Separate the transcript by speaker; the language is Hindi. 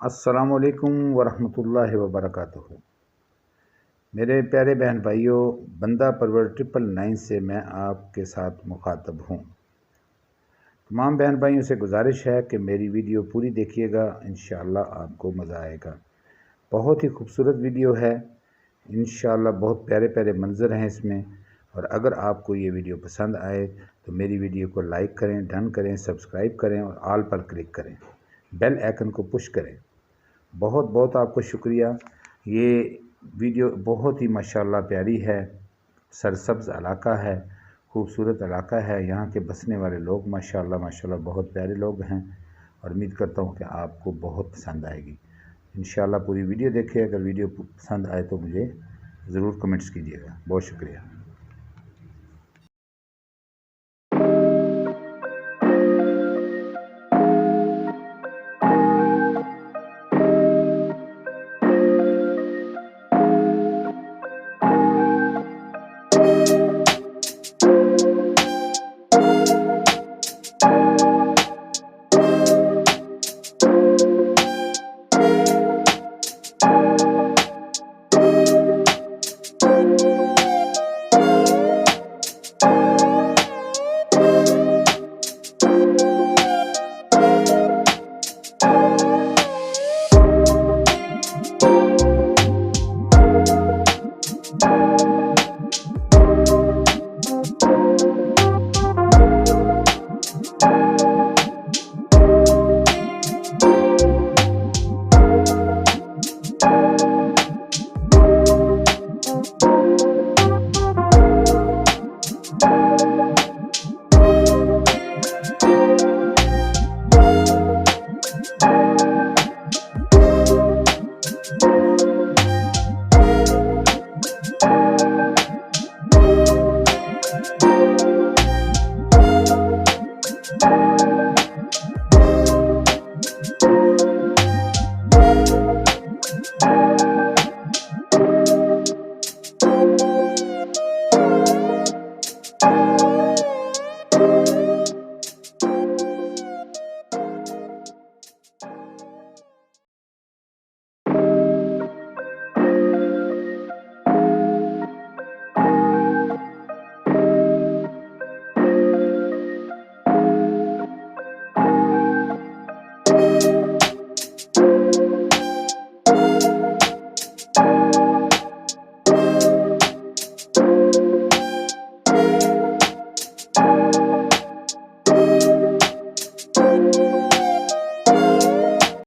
Speaker 1: अस्सलामुअलैकुम वरहमतुल्लाहि वबरकातुहू। मेरे प्यारे बहन भाइयों, बंदा परवर 999 से मैं आपके साथ मुखातब हूँ। तमाम बहन भाइयों से गुजारिश है कि मेरी वीडियो पूरी देखिएगा, इंशाअल्लाह आपको मज़ा आएगा। बहुत ही खूबसूरत वीडियो है, इंशाअल्लाह बहुत प्यारे प्यारे मंज़र हैं इसमें। और अगर आपको ये वीडियो पसंद आए तो मेरी वीडियो को लाइक करें, डन करें, सब्सक्राइब करें और ऑल पर क्लिक करें, बेल आइकन को पुश करें। बहुत बहुत आपको शुक्रिया। ये वीडियो बहुत ही माशाल्लाह प्यारी है। सरसब्ज़ इलाका है, खूबसूरत इलाका है। यहाँ के बसने वाले लोग माशाल्लाह माशाल्लाह बहुत प्यारे लोग हैं और उम्मीद करता हूँ कि आपको बहुत पसंद आएगी। इंशाल्लाह पूरी वीडियो देखिए। अगर वीडियो पसंद आए तो मुझे ज़रूर कमेंट्स कीजिएगा। बहुत शुक्रिया।